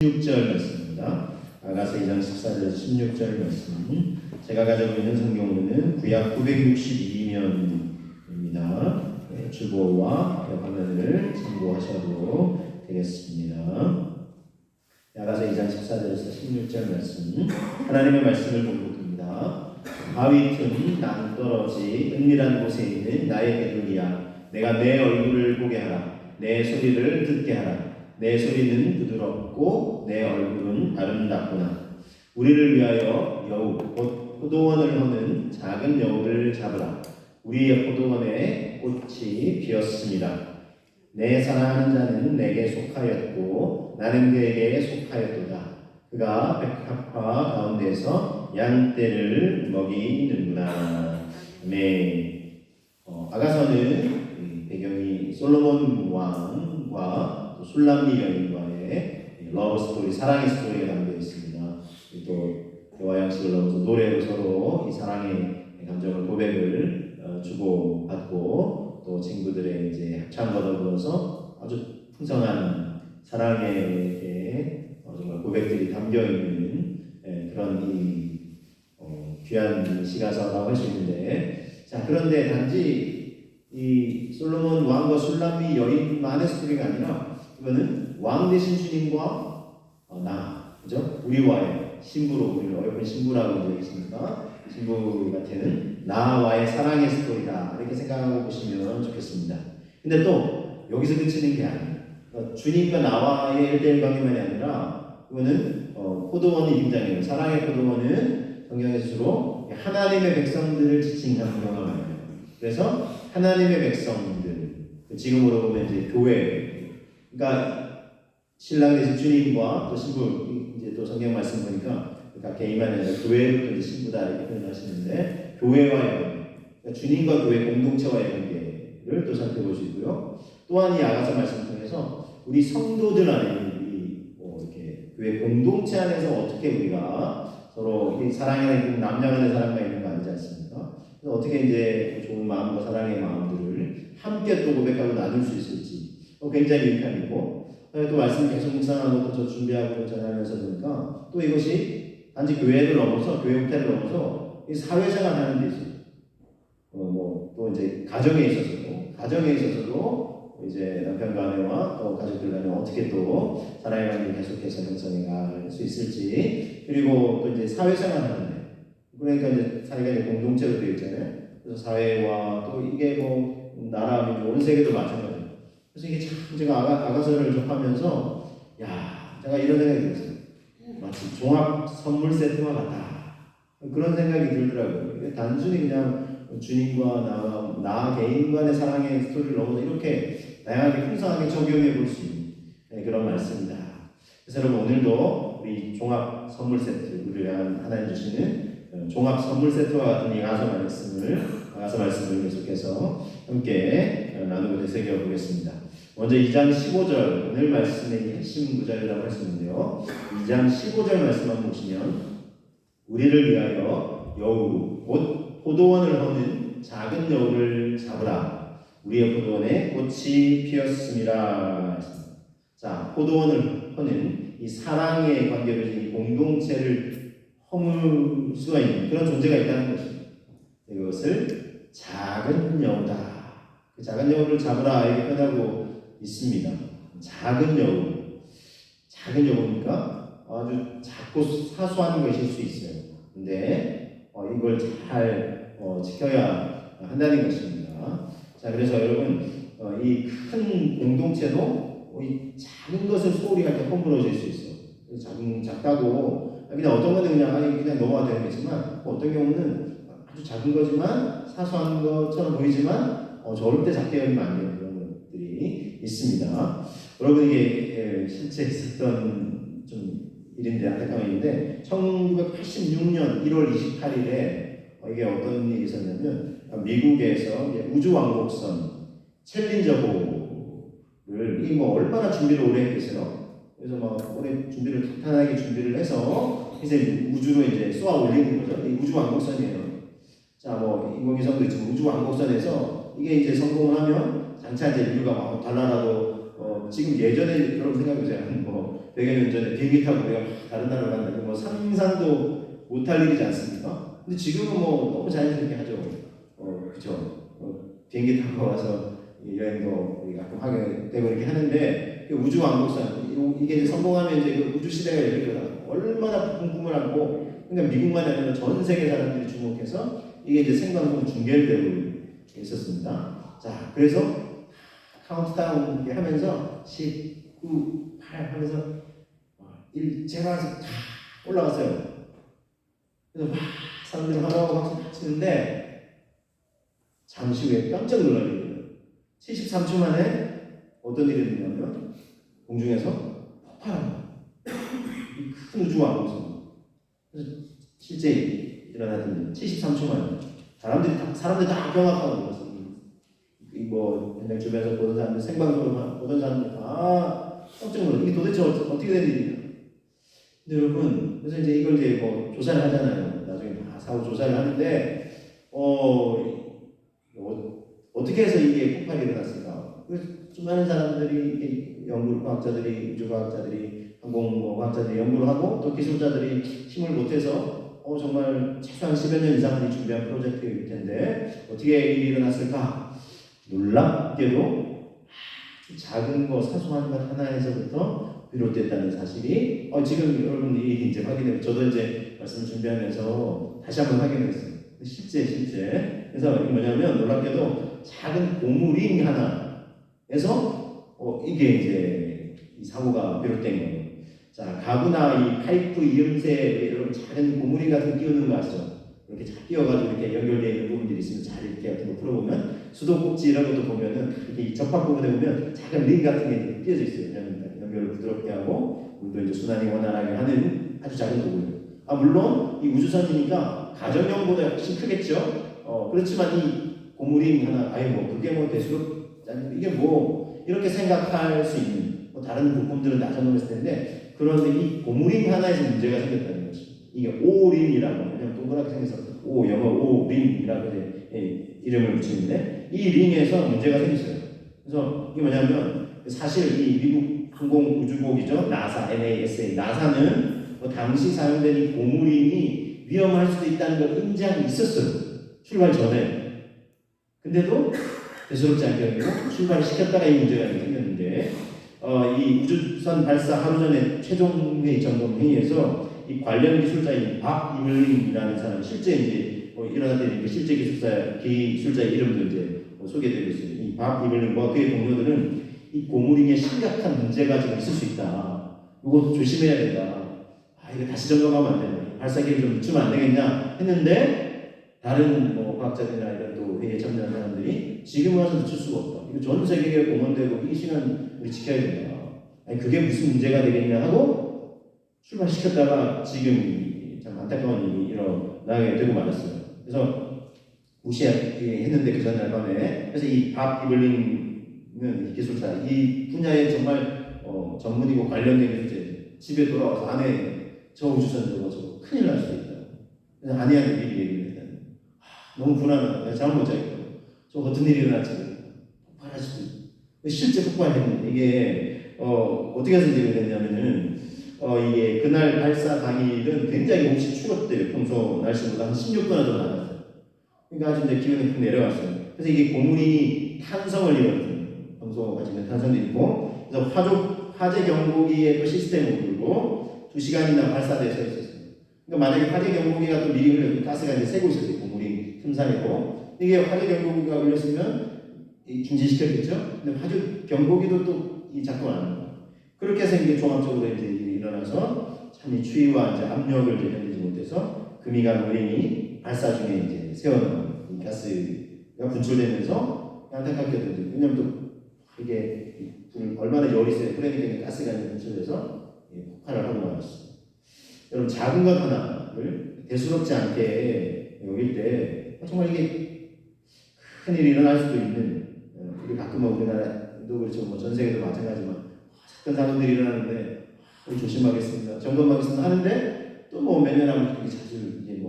16절 말씀입니다. 아가서 2장 14절에서 16절 말씀. 제가 가지고 있는 성경으로는 구약 962면입니다. 주보와 화면을 참고하셔도 되겠습니다. 아가서 2장 14절에서 16절 말씀. 하나님의 말씀을 공독합니다. 바위 틈 낭떠러지 은밀한 곳에 있는 나의 베들리야, 내가 내 얼굴을 보게 하라. 내 소리를 듣게 하라. 내 소리는 부드럽고 내 얼굴은 아름답구나. 우리를 위하여 여우 곧 포도원을 허는 작은 여우를 잡으라. 우리의 포도원에 꽃이 피었습니다. 내 사랑하는 자는 내게 속하였고 나는 그에게 속하였도다. 그가 백합화 가운데서 양떼를 먹이는구나. 네. 아가서는 배경이 솔로몬 왕과 술람미 여인과의 러브 스토리, 사랑의 스토리가 담겨 있습니다. 또 대화 양식을 넣어서 노래로 서로 이 사랑의 감정을 고백을 주고받고 또 친구들의 이제 합창과 더불어서 아주 풍성한 사랑의 정말 고백들이 담겨 있는 그런 이 귀한 시가서라고 할 수 있는데, 자 그런데 단지 이 솔로몬 왕과 술람미 여인만의 스토리가 아니라 이거는 왕 대신 주님과 그죠? 우리와의 신부로, 우리를 어여쁜 신부라고 되어 있습니다. 신부 같은 나와의 사랑의 스토리다, 이렇게 생각하고 보시면 좋겠습니다. 근데 또 여기서 그치는 게 아니에요. 그러니까 주님과 나와의 1대1 관계만이 아니라 이거는 포도원이 등장해요. 사랑의 포도원은 성경에서 주로 하나님의 백성들을 지칭하는 경우가 많아요. 그래서 하나님의 백성들, 지금으로 보면 이제 교회, 그러니까 신랑 되신 주님과 또 신부, 이제 또 성경 말씀 보니까 각계 임하는 교회로 또 신부다 이렇게 표현하시는데, 교회와의 관계, 그러니까 주님과 교회 공동체와의 관계를 또 살펴보시고요. 또한 이 아가서 말씀 통해서 우리 성도들 안에 이렇게 교회 공동체 안에서 어떻게 우리가 서로 사랑하는 남녀 간의 사랑과 있는 거 아니지 않습니까? 그래서 어떻게 이제 좋은 마음과 사랑의 마음들을 함께 또 고백하고 나눌 수 있을지 굉장히 유익한 일이고, 또 말씀 계속 묵상하고 또 준비하고 전하면서 보니까 또 이것이 단지 교회를 넘어서, 교회 형태를 넘어서 이 사회생활 하는 데 있어요. 또 이제 가정에 있어서도 이제 남편과 아내와 또 가족들 간에 어떻게 또 사랑의 관계를 계속해서 형성해 갈 수 있을지, 그리고 또 이제 사회생활 하는데, 그러니까 이제 사회가 이제 공동체로 되어 있잖아요. 그래서 사회와 또 이게 나라, 민족, 온 세계도 마찬가지예요. 그래서 이게 참 제가 아가서를 접하면서 제가 이런 생각이 들었어요. 마치 종합 선물 세트와 같다, 그런 생각이 들더라고요. 단순히 그냥 주님과 나 개인 간의 사랑의 스토리를 넘어서 이렇게 다양하게 풍성하게 적용해 볼 수 있는 그런 말씀이다. 그래서 여러분, 오늘도 우리 종합 선물 세트, 우리를 하나님 주시는 종합 선물 세트와 같은 이 아가서 말씀을 계속해서 함께 나누고 되새겨 보겠습니다. 먼저 2장 15절, 오늘 말씀의 핵심 구절이라고 할 수 있는데요. 2장 15절 말씀 한번 보시면, 우리를 위하여 여우 곧 포도원을 허는 작은 여우를 잡으라. 우리의 포도원에 꽃이 피었습니다. 자, 포도원을 허는 이 사랑의 관계로 이 공동체를 허물 수가 있는 그런 존재가 있다는 것입니다. 이것을 작은 여우다, 그 작은 여우를 잡으라, 이렇게 표현하고 있습니다. 작은 여우니까 아주 작고 사소한 것일 수 있어요. 근데 이걸 잘 지켜야 한다는 것입니다. 자, 그래서 여러분, 이 큰 공동체도 이 작은 것을 소홀히 할 때 허물어질 수 있어요. 작다고 그냥 어떤 거는 그냥 넘어가도 되겠지만, 어떤 경우는 아주 작은 거지만 사소한 것처럼 보이지만 절대 작게 여기면 안 되는 그런 것들이 있습니다. 여러분, 이게 실제 있었던 좀 일인데 안타까운 일인데, 1986년 1월 28일에 이게 어떤 일이 있었냐면, 미국에서 우주왕복선 챌린저호를 얼마나 준비를 오래 했겠어요. 그래서 오래 탄탄하게 준비를 해서 이제 우주로 이제 쏘아 올리는 거죠. 이 우주왕복선이에요. 자, 인공위성도 있지만 우주왕복선에서 이게 이제 성공을 하면 장차 이제 인류가 달나라도 지금 예전에 여러분 생각해보세요. 뭐 100여 년 전에 비행기 타고 우리가 다른 나라로 간다. 뭐 상상도 못할 일이지 않습니까? 근데 지금은 뭐 너무 자연스럽게 하죠. 그죠? 비행기 타고 와서 여행도 우리 가끔 하게 되고 이렇게 하는데 우주 왕복선 이게 이제 성공하면 이제 그 우주 시대가 열릴 거다. 얼마나 꿈을 안고 그러니까 미국만 아니라 전 세계 사람들이 주목해서 이게 이제 생방송 중계되고 있었습니다. 자, 그래서 카운트다운 이렇게 하면서 10, 9, 8 하면서 1 제로에서 쫙 올라갔어요. 그래서 막 사람들이 하라고 박수 치는데 잠시 후에 깜짝 놀랄 일이에요. 73초 만에 어떤 일이 있냐면 공중에서 폭발합니다. 큰 우주 왕복선. 그래서 실제 일어났던 73초 만에 사람들이 다 경악하고 놀랐어요. 뭐 현장 주변에서 보던 사람들, 생방송을 보던 사람들 다 깜짝 놀랐어요. 이게 도대체 어떻게 된 일이냐? 근데 여러분, 그래서 이제 이걸 이제 뭐 조사를 하잖아요. 나중에 다 사후 조사를 하는데 어떻게 해서 이게 폭발이 일어났을까? 수많은 사람들이 과학자들이, 우주과학자들이, 항공과학자들이 연구를 하고 또 기술자들이 힘을 못해서 정말 최소한 10여 년 이상을 준비한 프로젝트일 텐데 어떻게 일이 일어났을까? 놀랍게도 작은 거, 사소한 것 하나에서부터 비롯됐다는 사실이 지금 여러분 이 이제 확인해. 저도 이제 말씀 준비하면서 다시 한번 확인했어요. 실제. 그래서 이게 뭐냐면 놀랍게도 작은 고무링 하나에서 이게 이제 이 사고가 비롯된 거예요. 자, 가구나 이 파이프 이음새 이런 작은 고무링 같은 거 끼우는 거 아시죠? 이렇게 잘 끼워가지고 이렇게 연결되어 있는 부분들이 있으면 잘 이렇게 같은 거 풀어보면 수도꼭지 이런 것도 보면은 이렇게 접합 부분에 보면 작은 링 같은 게 끼어져 있어요. 연결을 부드럽게 하고 물도 이제 순환이 원활하게 하는 아주 작은 도구예요. 물론 이 우주선이니까 가정용보다 훨씬 크겠죠. 그렇지만 이 고무링 하나, 그게 뭐 대수롭지 않 이게 뭐 이렇게 생각할 수 있는 다른 부품들은 낮아놓았을 텐데 그런데 이 고무링 하나에서 문제가 생겼다는 거죠. 이게 오링이라고 그냥 동그랗게 생겨서 영어 오링이라고 이름을 붙이는데 이 링에서 문제가 생겼어요. 그래서 이게 뭐냐면 사실 이 미국 항공우주국이죠. 나사, NASA. 나사는 당시 사용된 이 고무링이 위험할 수도 있다는 걸 인지하고 있었어요. 출발 전에. 근데도 대수롭지 않게 출발을 시켰다가 이 문제가 생겼는데 이 우주선 발사 하루 전에 최종 회의 점검 회의에서 이 관련 기술자인 박 이블링이라는 사람 실제 이제 일어났던 실제 기술자의 이름도 이제 소개되고 있어요. 이 박 이블링과 그의 동료들은 이 고무링에 심각한 문제가 좀 있을 수 있다. 이거 조심해야 된다. 이거 다시 점검하면 안 되나? 발사기를 좀 늦추면 안 되겠냐? 했는데 다른 과학자들이나 이런 또 회의에 참여한 사람들이 지금 와서 늦출 수가 없다. 이거 전 세계에 공헌되고 이 시간 우리 지켜야 된다. 그게 무슨 문제가 되겠냐 하고 출발시켰다가 지금 참 안타까운 일이 일어나게 되고 말았어요. 그래서 무시했는데 그 전날 밤에 그래서 이 밥 이블링은 기술자 이 분야에 정말 전문이고 관련된 기술자 집에 돌아와서 아내 저 우주선 저거 큰일 날 수도 있다. 그래서 아내한테 미리 얘기를 했다니 너무 불안하다. 내가 잠을 못 자겠다. 저 어떤 일이 일어날지 폭발할 수도 있고 실제 폭발했는데 이게 어떻게 해서 이제 됐냐면은 이게 그날 발사 당일은 굉장히 몸이 추웠대요. 평소 날씨보다 한 16도나 더 낮았어요. 그러니까 아주 이제 기온이 확 내려갔어요. 그래서 이게 고무링이 탄성을 이루거든요. 평소 가지는 탄성도 있고, 그래서 화재 경보기에 또 시스템을 돌고 2시간이나 발사돼서 있었어요. 그러니까 만약에 화재 경보기가 또 미리 흘러서 가스가 이제 새고 있었어요. 고무링 틈 사이고 이게 화재 경보기가 울렸으면 중지시켰겠죠. 근데 화재 경보기도 또 이 작동 안 합니다. 그렇게 해서 이제 종합적으로 이제 일어나서 참 이 추위와 이제 압력을 이제 견디지 못해서 금이간 우림이 발사 중에 이제 새어나온 이 가스가 분출되면서 안타깝게도 왜냐면 또 이게 얼마나 열이 세요. 그러니까 가스가 분출돼서 폭발을 하고 말았어요. 여러분 작은 것 하나를 대수롭지 않게 여길 때 정말 이게 큰 일이 일어날 수도 있는 우리 가끔 우리나라도 그렇죠. 전 세계도 마찬가지지만 사건 사고들이 일어나는데 우리 조심하겠습니다. 점검하겠습니다 하는데 또 몇 년 하면 그렇게 자주 이제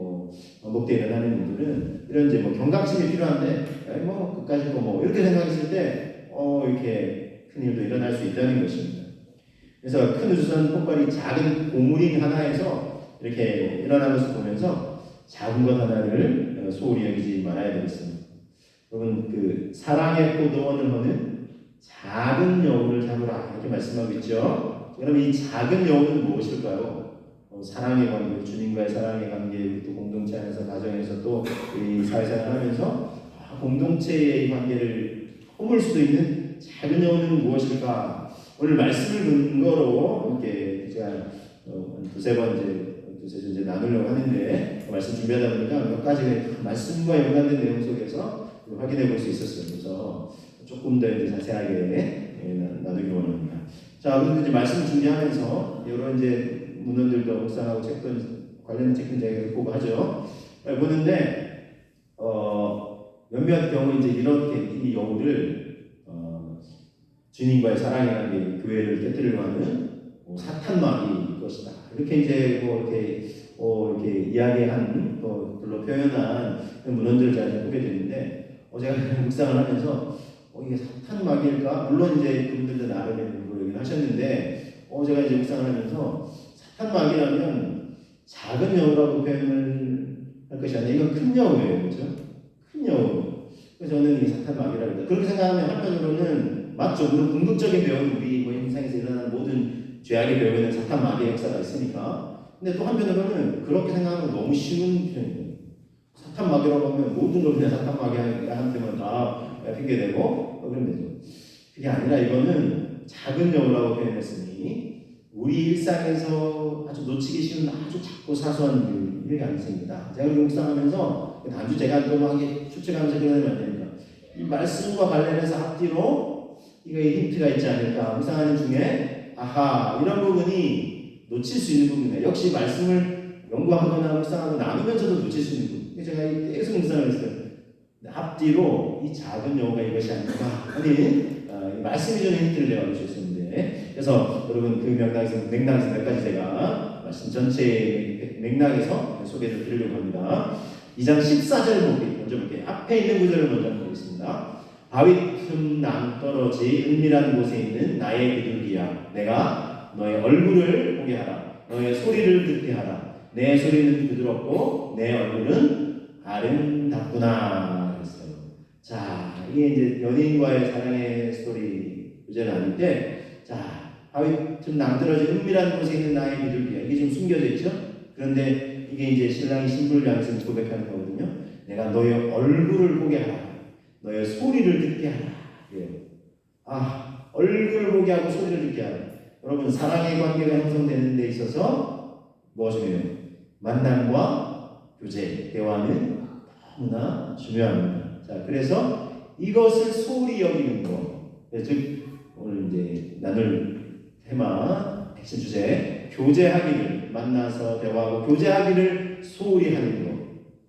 반복되어 일어나는 일들은 이런 이제 경각심이 필요한데 끝까지 이렇게 생각했을 때 이렇게 큰 일도 일어날 수 있다는 것입니다. 그래서 큰 우주선 폭발이 작은 고무링 하나에서 이렇게 일어나는 것을 보면서 작은 것 하나를 소홀히 여기지 말아야 되겠습니다. 여러분, 그 사랑의 포도원을 허는 작은 여우를 잡으라 이렇게 말씀하고 있죠. 그럼 이 작은 여우는 무엇일까요? 사랑의 관계, 주님과의 사랑의 관계, 또 공동체 안에서, 가정에서, 또 이 사회생활하면서 공동체의 관계를 허물 수도 있는 작은 여우는 무엇일까? 오늘 말씀을 근거로 이렇게 제가 두세 번 이제 나누려고 하는데, 말씀 준비하다 보니까 몇 가지 말씀과 연관된 내용 속에서 확인해 볼 수 있었어요. 그래서 조금 더 이제 자세하게 나누기로 합니다. 자, 그런데 이제 말씀 준비하면서 여러 이제 문헌들도 묵상하고 책도 관련 책도 제가 보고 하죠. 보는데 몇몇 경우 이제 이렇게 이 여우를 주님과의 사랑의 관계, 교회를 깨뜨리려고 하는 사탄마귀일 것이다. 이렇게 이제 이렇게 이야기한 글로 표현한 문헌들을 제가 보게 되는데, 제가 묵상을 하면서 이게 사탄마귀일까? 물론 이제 그분들도 나름의 얘기를 하셨는데, 제가 이제 묵상을 하면서 사탄마귀라면 작은 여우라고 표현을 할 것이 아니라 이건 큰 여우예요, 그렇죠? 큰 여우. 그래서 저는 이 사탄마귀라고 합니다. 그렇게 생각하면 한편으로는 맞죠. 물론 궁극적인 배우는 우리 인생에서 일어나는 모든 죄악의 배후에는 사탄마귀의 역사가 있으니까. 근데 또 한편으로는 그렇게 생각하면 너무 쉬운 편이에요. 사탄마귀라고 하면 모든 걸 그냥 사탄마귀한테만 다 핑계대고 그러면 되죠. 그게 아니라 이거는 작은 여우라고 표현했으니 우리 일상에서 아주 놓치기 쉬운 아주 작고 사소한 일이 아니십니다. 제가 묵상하면서 단지 제가 또 막 추측하면서 그러면 안 됩니다. 이 말씀과 관련해서 앞뒤로 이거에 힌트가 있지 않을까 묵상하는 중에 아하 이런 부분이 놓칠 수 있는 부분이에요. 역시 말씀을 연구하거나 묵상하고 나누면서도 놓칠 수 있는 부분. 제가 계속 묵상을 했어요. 앞뒤로 이 작은 여우가 이것이 아닐까 하는 말씀이 주는 힌트를 제가 줄 수 있었는데, 그래서 여러분 그 맥락에서 몇 가지 제가 말씀 전체의 맥락에서 소개를 드리려고 합니다. 2장 14절 먼저 볼게요. 앞에 있는 구절을 먼저 보겠습니다. 바위 틈 낭떠러지 은밀한 곳에 있는 나의 비둘기야, 내가 너의 얼굴을 보게 하라. 너의 소리를 듣게 하라. 내 소리는 부드럽고 내 얼굴은 아름답구나 했어요. 자, 이게 이제 연인과의 사랑의 스토리 주제를 나눌 때, 자, 바위 틈 낭떠러지 은밀한 곳에 있는 나의 비둘기야. 이게 지금 숨겨져 있죠? 그런데 이게 이제 신랑이 신부를 향해서 고백하는 거거든요. 내가 너의 얼굴을 보게 하라. 너의 소리를 듣게 하라. 얼굴을 보게 하고 소리를 듣게 하라. 여러분, 사랑의 관계가 형성되는 데 있어서 무엇이에요? 만남과 교제, 대화는 너무나 중요합니다. 자, 그래서 이것을 소홀히 여기는 것. 즉, 오늘 이제 나눌 테마, 핵심 주제, 교제하기를, 만나서 대화하고 교제하기를 소홀히 하는 것.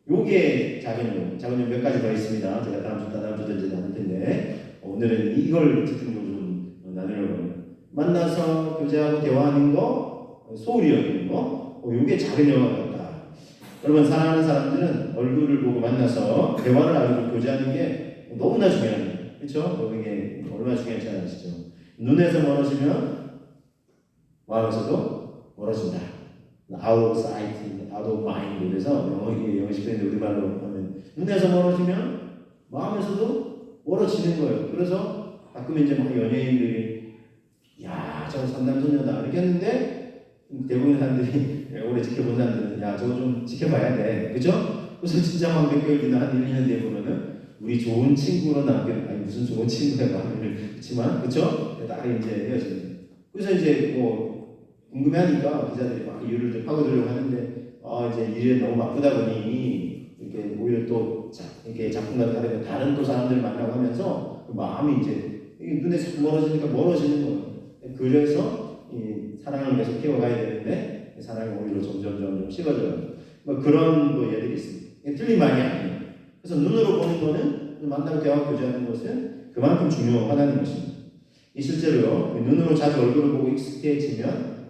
요게 작은 몇 가지 더 있습니다. 제가 다음 주도 이제 나눌 텐데, 오늘은 이걸 집중적으로 좀 나누려고 합니다. 만나서 교제하고 대화하는 거, 소홀히 여기는 거, 요게 작은 영화 같다. 여러분, 사랑하는 사람들은 얼굴을 보고 만나서 대화를 나누고 교제하는 게 너무나 중요합니다. 그렇죠? 이게 얼마나 중요한지 아시죠? 눈에서 멀어지면 마음에서도 멀어진다. Out of sight, out of mind. 그래서 영어식 표현인데 우리말로 하면 눈에서 멀어지면 마음에서도 멀어지는 거예요. 그래서 가끔 이제 막 연예인들이 야, 저거 선남선녀다 이렇게 했는데 대부분의 사람들이 오래 지켜본 사람들은 야, 저거 좀 지켜봐야 돼. 그죠? 그래서 진짜 막 몇 개월 지나 한 1, 2년 뒤에 보면은 우리 좋은 친구로 아니 무슨 좋은 친구야 말을 그렇지만 그쵸? 딱 이제 헤어지는. 그래서 이제 궁금해하니까 기자들이 막 이유를 파고들려고 하는데 이제 일이 너무 바쁘다 보니 이렇게 오히려 또 이렇게 작품 같은 다른 또 사람들 만나고 하면서 그 마음이 이제 눈에 자꾸 멀어지니까 멀어지는 거예요. 그래서 이 사랑을 계속 키워가야 되는데 사랑이 오히려 점점 식어져요. 그런 예들이 있습니다. 틀린 말이 아니에요. 그래서 눈으로 보는 거는 만나고 대화 교제하는 것은 그만큼 중요하다는 것입니다. 이 실제로요, 눈으로 자주 얼굴을 보고 익숙해지면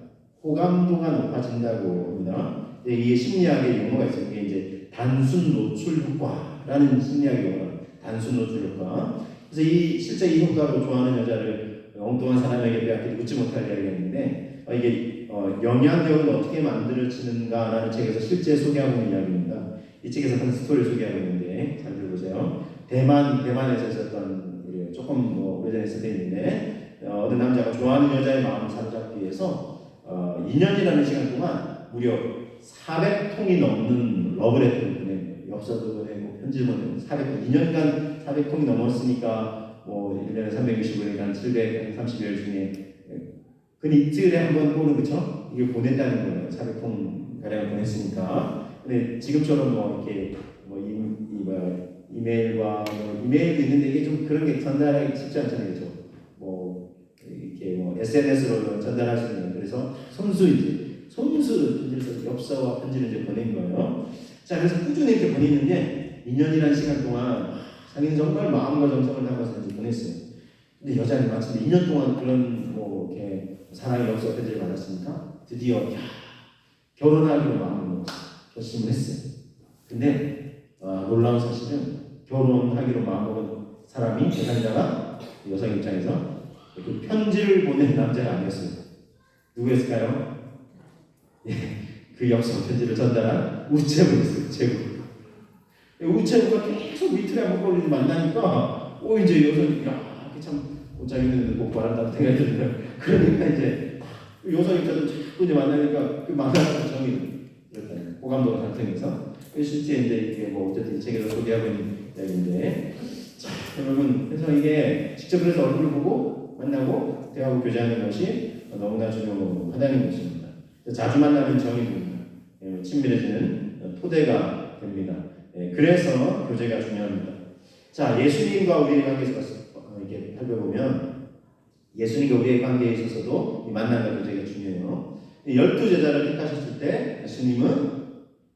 호감도가 높아진다고 합니다. 이게 심리학의 용어가 있어요. 이게 이제 단순 노출 효과라는 심리학의 용어가 단순 노출 효과. 그래서 실제 이 효과로 좋아하는 여자를 엉뚱한 사람에게 빼앗기지 웃지 못할 이야기였는데 이게 영향력은 어떻게 만들어지는가라는 책에서 실제 소개하고 있는 이야기입니다. 이 책에서 한 스토리를 소개하고 있는데 잘 들어보세요. 대만에서 있었던 일이에요. 조금 오래전에 있었던 일인데 어떤 남자가 좋아하는 여자의 마음을 사로잡기 위해서 2년이라는 시간 동안 무려 400통이 넘는 러브레터를 보낸 거예요. 엽서도 보내고 편지를 보내고 2년간 400통이 넘었으니까 1년에 365일 한 730일 중에 그 이틀에 한 번 보는 그쵸? 이게 보냈다는 거예요. 400통 가량 보냈으니까. 근데 지금처럼 이렇게 이메일과 이메일도 있는데 이게 좀 그런 게 전달하기 쉽지 않잖아요. 그죠? 이렇게 SNS로 전달할 수 있는 그래서 손수 편지를 써서 엽서와 편지를 이제 보낸 거예요. 자, 그래서 꾸준히 이렇게 보냈는데 2년이라는 시간 동안 자기는 정말 마음과 정성을 담아서 이제 보냈어요. 근데 여자는 마침 2년 동안 그런 이렇게 사랑의 엽서 편지를 받았으니까 드디어 결혼하기로 마음으로 결심을 했어요. 근데 놀라운 사실은 결혼하기로 마음먹은 사람이 대상자가 여성 입장에서 그 편지를 보낸 남자가 아니었어요. 누구였을까요? 그 엽서 편지를 전달한 우체부였어요. 우체부가 계속 이틀에 한 번 걸리지 만나니까 이제 여성이 참 자기는 꼭 바란다는 생각이 들어요. 그러니까 이제 여성 입장에서 자꾸 이제 만나니까 그 만나는 정이 그랬다. 호감도가 상승해서 실제 이제 이게 어쨌든 이 책에서 소개하고 있는 이야기인데, 자 여러분 그래서 이게 직접 그래서 얼굴을 보고 만나고 대화하고 교제하는 것이 너무나 중요하다는 것입니다. 자주 만나면 정이 됩니다. 친밀해지는 토대가 됩니다. 그래서 교제가 중요합니다. 자, 예수님과 우리의 관계에서 이렇게 살펴보면 예수님과 우리의 관계에 있어서도 이 만남과 교제가 중요해요. 12제자를 택하셨을 때 예수님은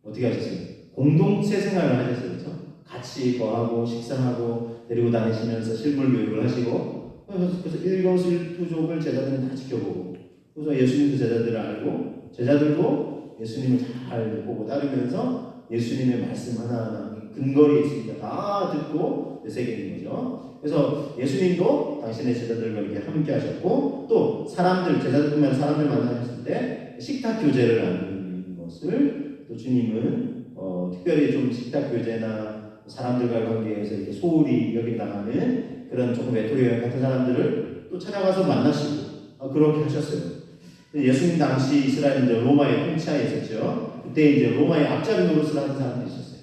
어떻게 하셨어요? 공동체 생활을 하셨어요. 그렇죠? 같이 거하고 식사하고 데리고 다니시면서 실물 교육을 하시고 그래서 일거수일투족을 제자들은 다 지켜보고 그래서 예수님도 제자들을 알고 제자들도 예수님을 잘 보고 따르면서 예수님의 말씀 하나하나 근거리 있습니다. 다 듣고 되새기는 거죠. 그래서 예수님도 당신의 제자들과 이렇게 함께 하셨고 또 제자들뿐만 사람들 만나셨을 때 식탁 교제를 나누는 것을 또 주님은 특별히 좀 식탁 교제나 사람들과의 관계에서 이렇게 소홀히 여긴당하는 그런 조금 외톨이 같은 사람들을 또 찾아가서 만나시고 그렇게 하셨어요. 예수님 당시 이스라엘 이제 로마의 통치하에 있었죠. 그때 이제 로마의 앞잡이 노릇을 하는 사람들이 있었어요.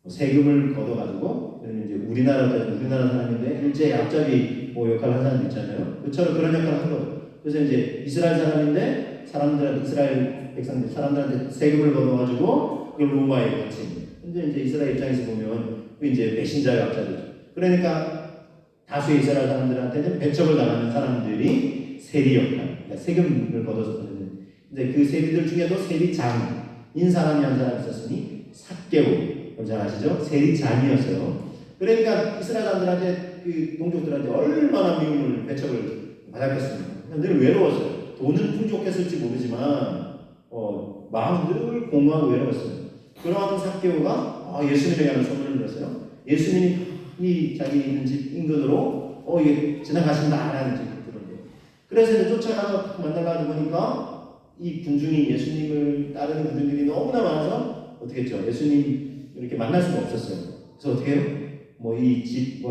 세금을 걷어가지고 이제 우리나라 사람인데 일제의 앞잡이 역할을 하는 사람도 있잖아요. 그처럼 그런 역할을 한 거예요. 그래서 이제 이스라엘 사람인데 이스라엘 백성들 사람들한테 세금을 걷어가지고 그걸 로마에 바칩니다. 근데 이제 이스라엘 입장에서 보면 그 이제 배신자의 앞잡이죠. 그러니까 다수의 이스라엘 사람들한테는 배척을 당하는 사람들이 세리 역할, 그러니까 세금을 걷어서 받는. 근데 그 세리들 중에도 세리장인 사람이 한 사람 있었으니 삭개오. 잘 아시죠? 세리장이었어요. 그러니까 이스라엘 사람들한테 그 동족들한테 얼마나 미움을 배척을 받았겠습니까? 늘 외로웠어요. 돈은 풍족했을지 모르지만 마음 늘 공허하고 외로웠어요. 그러한 삭개오가 예수님에 관한 소문을 들었어요. 예수님이 자기 있는 집 인근으로 이게 지나가신다라는 집을 들었대요. 그래서 이제 쫓아가서 만나가지고 보니까 이 군중이 예수님을 따르는 군중들이 너무나 많아서 어떻게 했죠? 예수님 이렇게 만날 수가 없었어요. 그래서 어떻게 해요?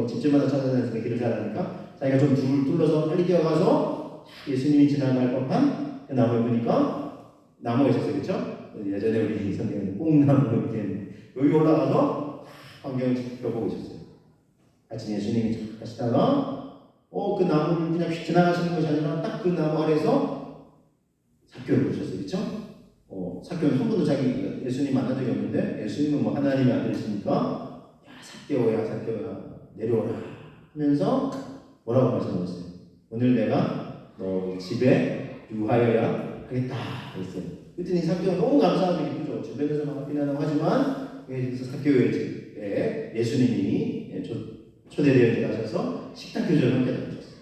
집집마다 찾아다니면서 길을 잘 아니까 자기가 좀 둘러서 빨리 뛰어가서 예수님이 지나갈 법한 그 나무에 보니까 나무가 있었어요. 그렇죠? 예전에 우리 선생님은 꽁나무 이렇게 여기 올라가서 환경을 지켜보고 있었어요. 아침 예수님이 가시다가 그 나무를 그냥 지나가시는 것이 아니라 딱 그 나무 아래서 삭개오를 보셨어요. 그렇죠? 삭개오는 한 번도 자기 예수님 만난 적이 없는데 예수님은 하나님의 아들이시니까 삭개오야 내려오라 하면서 뭐라고 말씀하셨어요? 오늘 내가 너 집에 유하여야 하겠다 했어요. 그랬더니 삭개오가 너무 감사하고 기쁘죠. 주변에서 막 비난하고 하지만 그래서 삭개오의 집에 예수님이 초대되어 들어가셔서 식탁 교제를 함께 나누셨어요.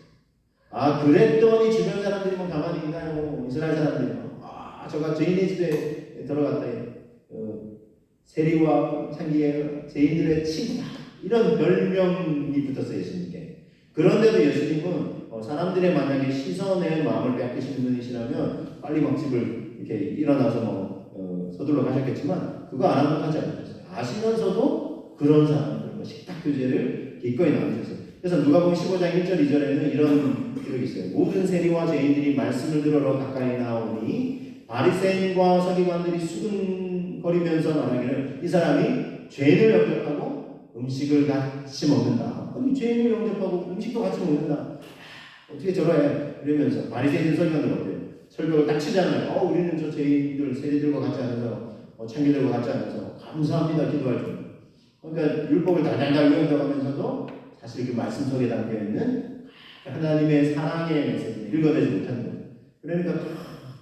그랬더니 주변 사람들이 가만히 있나요? 이스라엘 사람들이 저가 죄인의 집에 들어갔다. 세리와 창기의 죄인들의 친구다. 이런 별명이 붙었어요. 예수님께. 그런데도 예수님은 사람들의 만약에 시선에 마음을 빼앗기시는 분이시라면 빨리 막 집을 이렇게 일어나서 서둘러 가셨겠지만 그거 안 하고 하지 않으셨어요. 아시면서도 그런 사람들, 식탁 교제를 기꺼이 나누셨어요. 그래서 누가복음 15장 1절 2절에는 이런 기록이 있어요. 모든 세리와 죄인들이 말씀을 들으러 가까이 나오니 바리새인과 서기관들이 수근거리면서 말하기를 이 사람이 죄인을 영접하고 음식을 같이 먹는다. 아니 죄인을 영접하고 음식도 같이 먹는다. 어떻게 저러해? 이러면서 바리새인 서기관들 어때요? 설교를 딱 치잖아요. 우리는 저 죄인들 세리들과 같지 않아서 청교들과 같지 않아서 감사합니다 기도할 줄. 그러니까 율법을 달달달 외운다고 하면서도 사실 그 말씀 속에 담겨 있는 하나님의 사랑의 메시지를 읽어내지 못하는 거예요. 그러니까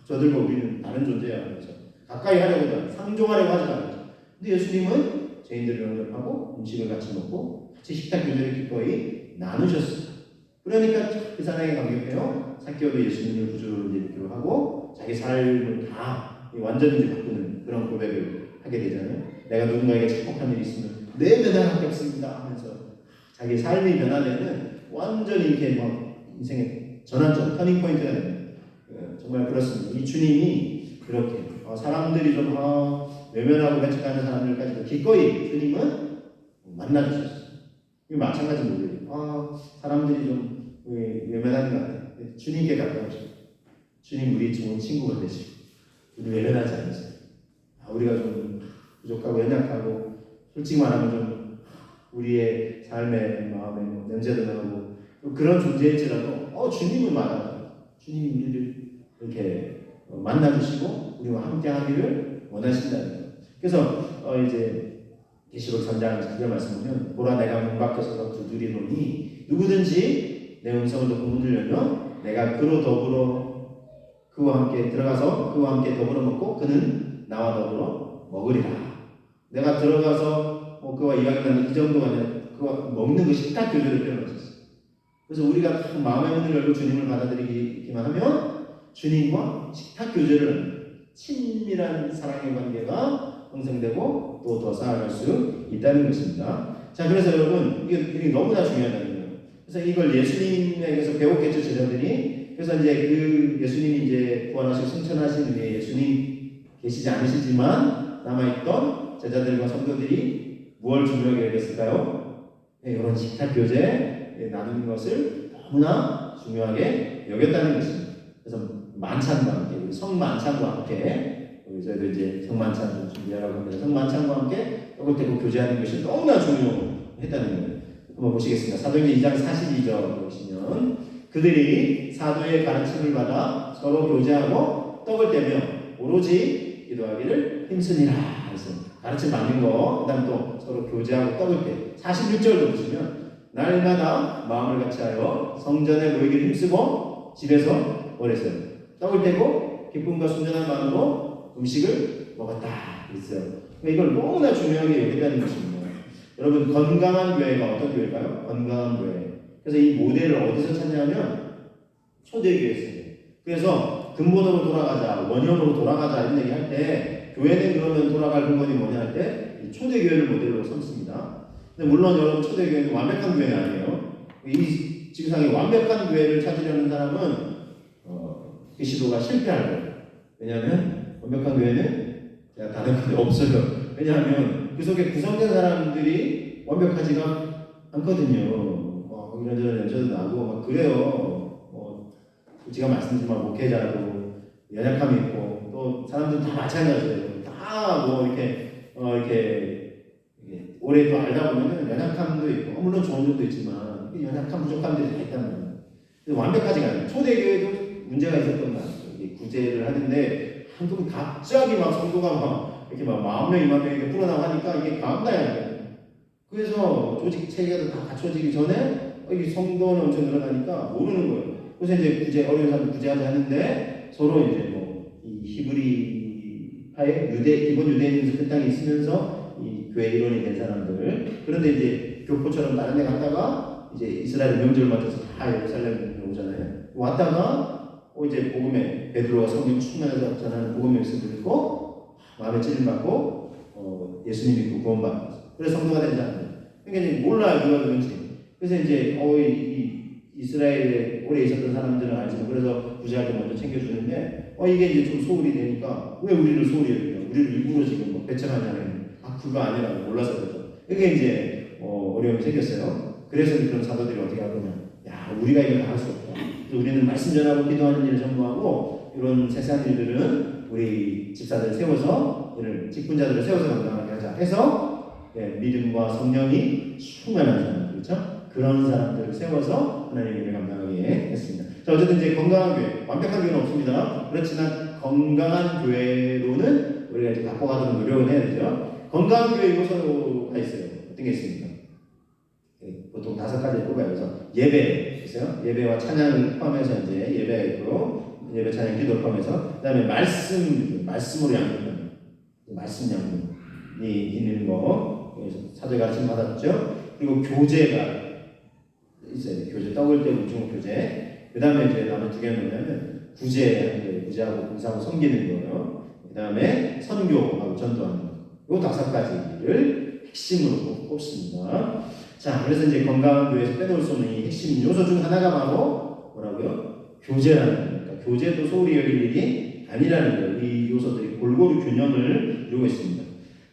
저들과 우리는 다른 존재야 하면서 가까이 하려고 하죠. 상종하려고 하지 않죠. 근데 예수님은 죄인들을 영접하고 음식을 같이 먹고 같이 식탁 교제를 기꺼이 나누셨어요. 그러니까 그 사랑에 감격해요. 삭개오도 예수님을 구주로 믿기로 하고 자기 삶을 다 완전히 바꾸는 그런 고백을 하게 되잖아요. 내가 누군가에게 축복한 일이 있으면 내 변화가 없습니다 하면서 자기 삶이 변화되는 완전히 이렇게 막 인생의 전환점, 터닝 포인트가 됩니다. 정말 그렇습니다. 이 주님이 그렇게 사람들이 좀 외면하고 배척하는 사람들까지도 기꺼이 주님은 만나주셨어요. 이거 마찬가지 모델이에요. 사람들이 좀 외면하는 것 같아요. 주님께 가까우시고 주님 우리 좋은 친구가 되시고 우리 외면하지 않으세요. 우리가 좀 부족하고 연약하고 솔직히 말하면 좀 우리의 삶의 마음에 냄새도 나고 그런 존재일지라도 주님은 말하죠. 주님이 우리를 이렇게 만나주시고 우리와 함께하기를 원하신다는 거예요. 그래서 이제 계시록 3장 4절 말씀 보면 보라 내가 문 밖에서 두드리노니 누구든지 내 음성을 듣고 문을 열면 내가 그로 더불어 그와 함께 들어가서 그와 함께 더불어 먹고 그는 나와 더불어 먹으리라. 내가 들어가서 그와 이야기하는 이 정도가 아니라 그와 먹는 것이 딱 교제를 표현하셨어요. 그래서 우리가 마음의 문을 열고 주님을 받아들이기만 하면 주님과 식탁 교제를 하는 친밀한 사랑의 관계가 형성되고 또 더 쌓아갈 수 있다는 것입니다. 자, 그래서 여러분 이게 너무나 중요하다는 거예요. 그래서 이걸 예수님에게서 배웠겠죠, 제자들이. 그래서 이제 그 예수님이 이제 구원하시고 승천하신 후에 예수님 계시지 않으시지만 남아있던 제자들과 성도들이 무엇을 중요하게 여겼을까요? 이런 식탁 교제 나누는 것을 너무나 중요하게 여겼다는 것입니다. 그래서 만찬과 함께 성만찬과 함께 저희도 이제 성만찬 좀 준비하라고 합니다. 성만찬과 함께 떡을 떼고 교제하는 것이 너무나 중요했다는 거예요. 한번 보시겠습니다. 사도행전 2장 42절 보시면 그들이 사도의 가르침을 받아 서로 교제하고 떡을 떼며 오로지 기도하기를 힘쓰니라. 그래서 가르침 받는 거, 그 다음 또 서로 교제하고 떡을 떼. 46절도 보시면 날마다 마음을 같이하여 성전에 모이기를 힘쓰고 집에서 뭐랬어요? 떡을 떼고 기쁨과 순전한 마음으로 음식을 먹었다. 있어요. 이걸 너무나 중요하게 여긴다는 것입니다. 여러분 건강한 교회가 어떤 교회일까요? 건강한 교회. 그래서 이 모델을 어디서 찾냐면 초대교회에서. 그래서 근본으로 돌아가자, 원형으로 돌아가자 이런 얘기 할 때 교회는 그러면 돌아갈 근본이 뭐냐 할 때 초대교회를 모델로 삼습니다. 근데 물론 여러분 초대교회는 완벽한 교회는 아니에요. 이 지구상에 완벽한 교회를 찾으려는 사람은 그 시도가 실패할 거예요. 왜냐하면 완벽한 교회는 제가 다른 교회 없어요. 왜냐하면 그 속에 구성된 사람들이 완벽하지가 않거든요. 이런저런 연주도 나고 막 그래요. 제가 말씀드리지만 목회자도 연약함이 있고 또 사람들 다 마찬가지예요. 다 뭐 이렇게 오래 또 알다 보면은 연약함도 있고 물론 좋은 점도 있지만 연약함 부족함들이 다 있단 말이에요. 완벽하지가 않아요. 초대교회도 문제가 있었던 거 같아요. 구제를 하는데 한동안 갑자기 막 성도가 막 이렇게 막 10,000명, 20,000명 이렇게 불어나고 하니까 이게 감당이 안 돼요. 그래서 조직 체계가 다 갖춰지기 전에 이 성도는 엄청 늘어나니까 모르는 거예요. 그래서 이제 어려운 사람들 구제하지 하는데 서로 이제 이 히브리파의 기본 유대인에서 그 땅에 있으면서 이 교회 일원이 된 사람들. 그런데 이제 교포처럼 다른 데 갔다가 이제 이스라엘 명절을 맞춰서 다 예루살렘에 오잖아요. 왔다가 이제 복음에 베드로가 성령 충만해서 전하는 복음의 말씀을 듣고 마음에 찔림받고 예수님 믿고 구원받고 그래서 성도가 되지 않아요. 그러니까 이제 몰라요 누가 그런지. 그래서 이제 이 이스라엘의 오래 있었던 사람들은 알지만 그래서 구제할 때 먼저 챙겨주는데 이게 이제 좀 소홀히 되니까 왜 우리를 소홀히 여기냐 우리를 일부러 지금 뭐 배척하냐는 그거 아니라고 몰라서 그렇죠. 이게 이제 어려움이 생겼어요. 그래서 그런 사도들이 어떻게 하거냐 야 우리가 이걸 다 할 수 없다. 우리는 말씀 전하고 기도하는 일을 전무하고 이런 세상 일들은 우리 집사들을 세워서 이를 직분자들을 세워서 감당하게 하자 해서 믿음과 성령이 충만한 사람 그렇죠? 그런 사람들을 세워서 하나님의 일을 감당하게 했습니다. 자 어쨌든 이제 건강한 교회 완벽한 교회는 없습니다. 그렇지만 건강한 교회로는 우리가 이제 바꿔가도록 노력을 해야 되죠. 건강한 교회 요소가 있어요. 어떤 게 있습니까? 보통 5가지 뽑아요. 그래서 예배 있어요. 예배와 찬양을 포함해서 이제 예배가 있고 예배 찬양 기도를 포함해서 그다음에 말씀으로 양육하는 말씀 양육이 있는 거 그래서 사도의 가르침 받았죠. 그리고 교제가 있어요. 교제 떡을 때 우중 교제. 그다음에 이제 나머지 2개는 뭐냐면 구제하고 봉사하고 섬기는 거요. 그다음에 선교하고 전도하는 거. 요 5가지를 핵심으로 꼽습니다. 자, 그래서 이제 건강한 교회에서 빼놓을 수 없는 이 핵심 요소 중 하나가 바로 뭐라고요? 교제라는 겁니다. 교제도 소홀히 여길 일이 아니라는 거예요. 이 요소들이 골고루 균형을 이루고 있습니다.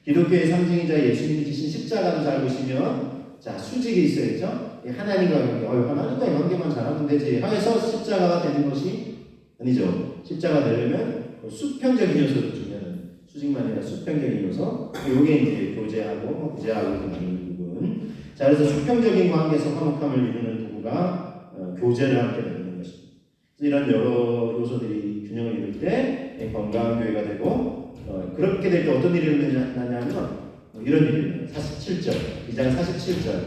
기독교의 상징이자 예수님이 지신 십자가도 잘 보시면 자, 수직이 있어야죠. 하나님과 관계, 하나님과의 관계만 잘하면 되지. 하면서 십자가가 되는 것이 아니죠. 십자가 되려면 수평적인 요소도 중요한 수직만 아니라 수평적인 요소. 이게 이제 교제하고 구제하고 이렇게 나누는 부분. 자, 그래서 수평적인 관계에서 화목함을 이루는 도구가 교제를 함께 나누는 것입니다. 그래서 이런 여러 요소들이 균형을 이룰 때 건강한 교회가 되고 그렇게 될 때 어떤 일이 일어나냐면 이런 일입니다. 47절, 2장 47절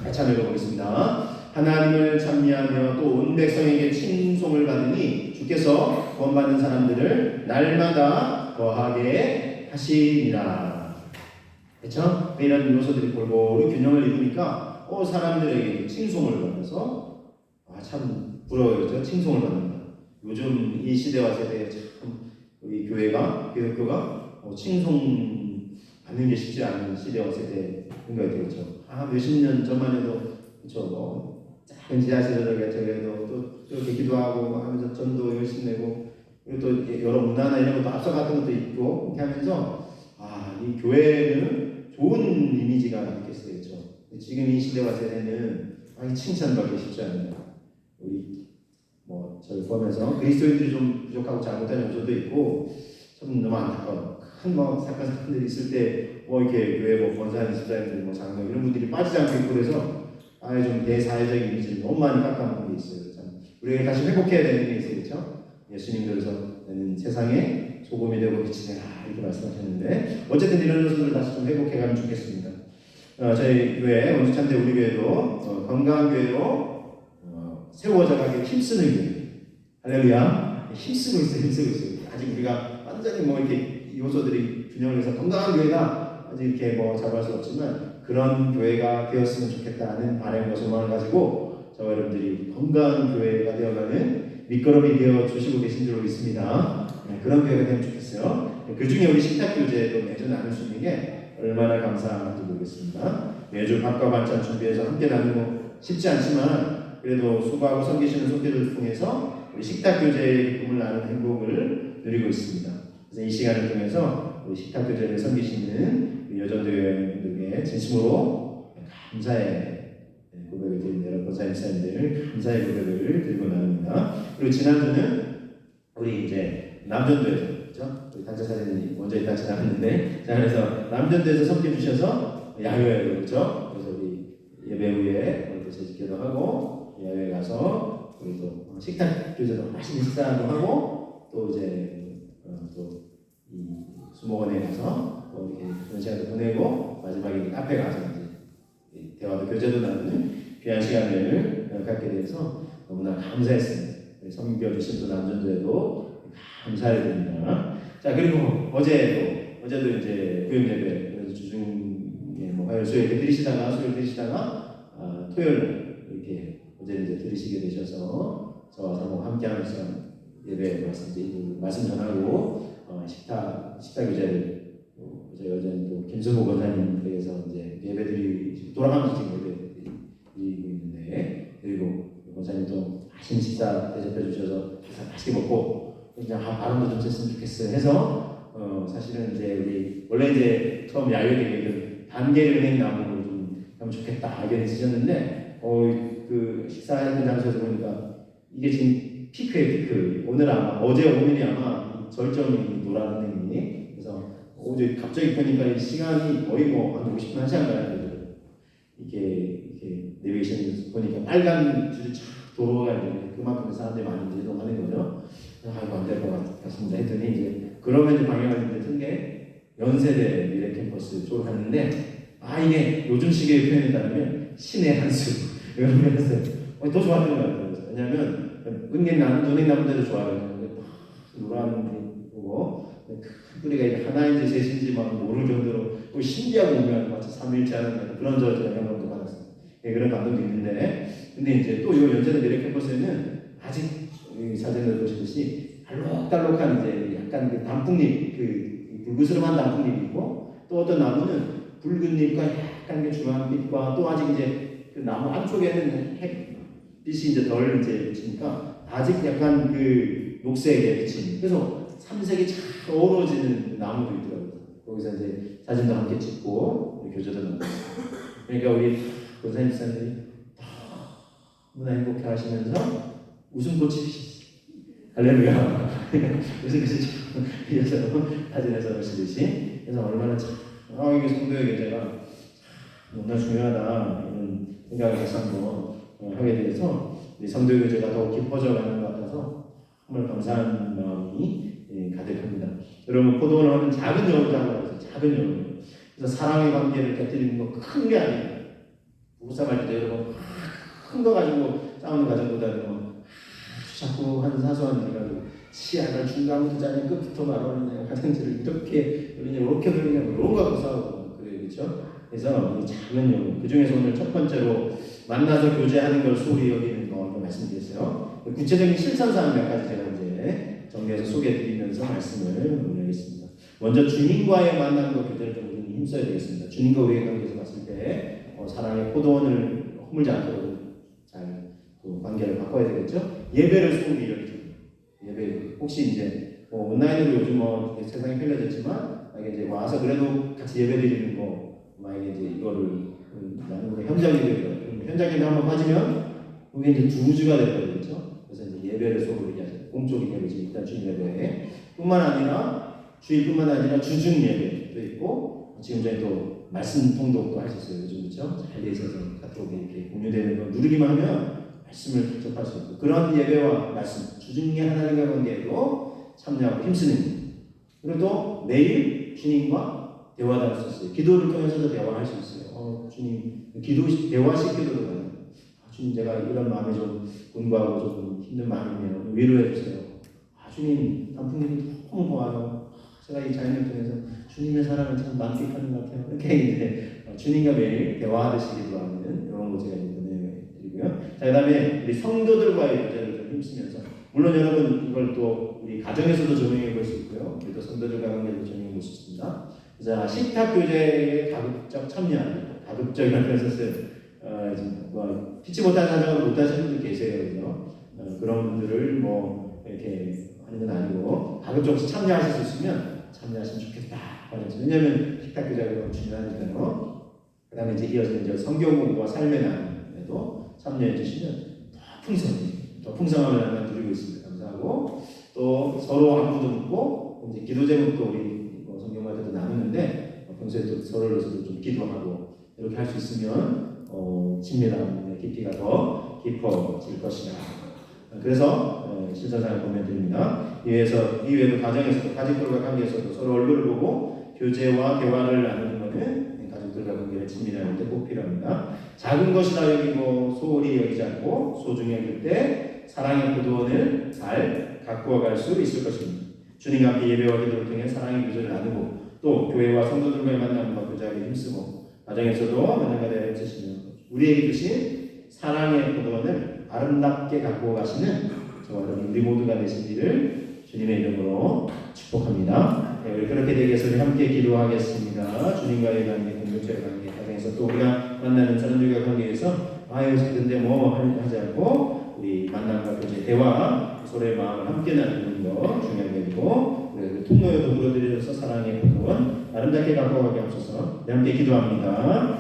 같이 한번 읽어보겠습니다. 하나님을 찬미하며 또 온 백성에게 칭송을 받으니 주께서 구원받는 사람들을 날마다 거하게 하시니라. 그렇죠? 이런 요소들이 골고루 균형을 이루니까 사람들에게 칭송을 받아서 참 부러워요. 칭송을 받는다. 요즘 이 시대와 세대에 참 우리 교회가 기독교가 칭송 받는 게 쉽지 않은 시대와 세대인 것 같아요. 그렇죠? 몇십 년 전만 해도 그렇죠. 작은 지하실을 저기도 또 이렇게 기도하고 하면서 전도 열심히 내고 그리고 또 여러 문화나 이런 것도 앞서갔던 것도 있고 이렇게 하면서 이 교회는 좋은 이미지가 있겠어요. 그렇죠? 지금 이 시대와 세대는 칭찬받기 쉽지 않아요. 우리 저를 포함해서 그리스도인들이 좀 부족하고 잘못된 요소도 있고 참 너무 안타까워. 큰 사건들이 있을 때 이렇게 교회 권사님, 집사님들, 장로 이런 분들이 빠지지 않고 있고 그래서 좀 대사회적 이미지를 너무 많이 깎아먹는 게 있어요. 참 우리가 다시 회복해야 되는 게 있어요. 그렇죠? 예수님께서 세상에 소금이 되고 빛이 되라 이렇게 말씀하셨는데 어쨌든 이런 요소들을 다시 좀 회복해가면 좋겠습니다. 저희 교회 원주찬대 우리 교회도 건강한 교회로 세워져 가기 힘쓰는 교회. 할렐루야. 힘쓰고 있어요. 아직 우리가 완전히 이렇게 요소들이 균형을 해서 건강한 교회가 아직 이렇게 잡을 수 없지만 그런 교회가 되었으면 좋겠다는 바람과 소망을 가지고 저와 여러분들이 건강한 교회가 되어가는 밑거름이 되어 주시고 계신 줄 믿습니다. 그런 교회가 되면 좋겠어요. 그 중에 우리 식탁교제도 매주 나눌 수 있는 게 얼마나 감사한지 모르겠습니다. 매주 밥과 반찬 준비해서 함께 나누고 쉽지 않지만 그래도 수고하고 섬기시는 손길을 통해서 우리 식탁교제의 기쁨을 나누는 행복을 누리고 있습니다. 그래서 이 시간을 통해서 우리 식탁교제를 섬기시는 여전도회원들에게 진심으로 감사의 고백을 드립니다. 여러분 권사님들 감사의 고백을 드리고 나눕니다. 그리고 지난주는 우리 이제 남전도에서 그렇죠? 우리 단체 사진이 먼저 일단 지나갔는데 자 그래서 남전도에서 섬겨주셔서 야외로 그렇죠? 그래서 우리 예배 후에 재직기도 하고 야외에 가서 우리 또 식탁 교제도 맛있는 식사도 하고 또 이제 또 이 수목원에 가서 또 이렇게 좋은 시간을 보내고 마지막에 카페 가서 이제 대화도 교제도 나누는 귀한 시간을 갖게 돼서 너무나 감사했습니다. 섬겨주신 또 남전도에도 감사를 드립니다. 자 그리고 어제도 이제 구역 예배 그래서 주중에 화요일 수요일 이렇게 들으시다가 토요일 이렇게 어제 이제 들으시게 되셔서 저와 사모 함께하면서 예배 말씀 전하고 식탁 교제를 저희 어제는 또 김승호 권사님 댁에서 이제 예배들이 돌아가면서 지금 예배 드리고 있는데 그리고 권사님 또 맛있게 먹고 그냥 바람도 좀 쐈으면 좋겠어 해서 사실은 이제 우리 원래 이제 처음 야외 계획은 단계은행 나무로 좀 하면 좋겠다 의견이 있으셨는데 그 식사하는 장소에서 보니까 이게 지금 피크예요, 피크. 오늘 아마 어제 오늘이 아마 절정이 노란 은행이 그래서 어제 갑자기 보니까 이 시간이 거의 뭐 한 50분 1시간 가야 되거든요. 이게 내비게이션 보니까 빨간 줄이 쫙 도로가 있는데 그만큼 사람들이 많이 이동하는 거죠. 아이고 안 될 것 같습니다 했더니 이제 그러면 이제 방향을 튼 게 연세대 미래 캠퍼스 쪽으로 갔는데 이게 요즘 시기의 표현에 따르면 신의 한수 이러면서 더 좋았던 것 같아요. 왜냐하면 은행나무들도 좋아요. 노란 거고 큰 뿌리가 이게 하나인지 셋인지 막 모를 정도로 신기하고 오면 마치 삼일째 하는 그런 영감도 받았어요. 그런 감동도 있는데 근데 이제 또 이 연세대 미래 캠퍼스에는 아직 사진을 보시듯이 알록달록한 이제 약간 그 단풍잎 그 붉으스름한 단풍잎이 있고 또 어떤 나무는 붉은 잎과 약간 그 주황빛과 또 아직 이제 그 나무 안쪽에는 햇빛이 이제 덜 이제 비치니까 아직 약간 그 녹색의 빛이 그래서 삼색이 잘 어우러지는 나무도 있더라고요. 거기서 이제 사진도 함께 찍고 교재도 나오고 그러니까 우리 권사님 집사님들이 너무나 행복해 하시면서 웃음꽃이 피셨어요. 할렐루야. 웃음꽃이 피어서 사진에서 보시듯이 그래서 얼마나 참 이게 성도의 교제가 너무나 중요하다 이런 생각을 다시 한번 하게 돼서 우리 성도의 교제가 더 깊어져 가는 것 같아서 정말 감사한 마음이 가득합니다. 여러분 포도원을 하는 작은 여우라고 해서 작은 여우 그래서 사랑의 관계를 곁들이는 거 큰 게 아니에요. 부부싸움할 때도 여러분 큰 거 가지고 싸우는 과정보다는 자꾸 한 사소한 일 가지고 치아를 중간부터 자니 끝부터 말하느냐 화장실을 이렇게 돌리냐 이렇게 돌리냐 이런 거 갖고 싸우고 그래요. 그렇죠? 그래서 이 작은 여우 그 중에서 오늘 첫 번째로 만나서 교제하는 걸 소홀히 여기는 거 말씀드렸어요. 구체적인 실천사항 몇 가지 제가 이제 정리해서 소개해드리면서 말씀을 올리겠습니다. 먼저 주님과의 만남과 교제를 좀 우리는 힘써야 되겠습니다. 주님과 우리의 관계에서 봤을 때 사랑의 포도원을 허물지 않도록 잘 관계를 바꿔야 되겠죠. 예배를 소홀히 여기죠. 예배 혹시 이제 온라인으로 요즘 세상이 편리해졌지만 이제 와서 그래도 같이 예배드리는 거 만약에 이제 이거를 나는 현장 예배 한번 빠지면 그게 이제 두 주가 되거든요. 그래서 이제 예배를 소홀히 하죠. 공적인 예배지 일단 주일 예배 뿐만 아니라 주일뿐만 아니라 주중 예배도 있고 지금 저희 또 말씀 통독도 할 수 있어요. 요즘 그렇죠? 잘 돼 있어서 카톡에 이렇게 공유되는 거 누르기만 하면 말씀을 직접 할 수 있고 그런 예배와 말씀 주중에 하나님과 관계에도 참여하고 힘쓰는 그리고 또 매일 주님과 대화도 할 수 있어요. 기도를 통해서도 대화할 수 있어요. 주님 대화식 기도도 가요. 주님 제가 이런 마음이 좀 공부하고 좀 힘든 마음이네요. 위로해 주세요. 주님 단풍님이 너무 고마워요. 제가 이 자연을 통해서 주님의 사랑을 참 만끽하는 것 같아요. 이렇게 이제 주님과 매일 대화하듯이 기도하는 이런 거 제가 보내드리고요. 자, 그다음에 우리 성도들과의 교제를 좀 힘쓰면서 물론 여러분 이걸 또 우리 가정에서도 적용해 볼 수 있고요. 우리 또 성도들과 관계도 적용해 볼 수 있습니다. 자, 식탁 교제에 가급적 참여하는 가급적이라는 것을 피치 못한 사정을 못하시는 분들 계세요. 그죠? 그런 분들을 이렇게 하는 건 아니고 가급적 참여하실 수 있으면 참여하시면 좋겠다. 왜냐하면 식탁 교제가 너무 중요하니까요. 그 다음에 이제 이어서 이제 성경 공부와 삶의 나눔에도 참여해 주시면 더 풍성함을 하나 누리고 있습니다. 감사하고 또 서로 안부도 묻고 이제 기도 제목도 우리 성경마다도 나누는데 평소에 또 서로로서도 좀 기도하고 이렇게 할 수 있으면 친밀함의 깊이가 더 깊어질 것이다. 그래서 실천사항을 보면 됩니다. 이외에도 가정에서도 가족들과 관계에서도 서로 얼굴을 보고 교제와 대화를 나누는 것은 가족들과 관계를 친밀할 때 꼭 필요합니다. 작은 것이라 여기고 소홀히 여기지 않고 소중히 여길 때 사랑의 포도원을 잘 가꾸어 갈 수 있을 것입니다. 주님과 함께 예배와 기도를 통해 사랑의 교제를 나누고 또 교회와 성도들과의 만남과 교제하기 힘쓰고 가정에서도 만남과 대화를 해주시며 우리에게 주신 사랑의 포도원을 아름답게 가꾸어 가시는 저와 여러분 우리 모두가 되시기를 주님의 이름으로 축복합니다. 우리 그렇게 되기 위해서 우리 함께 기도하겠습니다. 주님과의 관계, 공동체의 관계, 가정에서 또 우리가 만나는 사람들과 관계에서 근데 하지 않고 우리 만남과 교제 대화 서로의 마음을 함께 나누는 거 중요한 일이고 우리 통로에 더불어 드려서 사랑의 부분 아름답게 가까워가게 하옵소서. 네, 함께 기도합니다.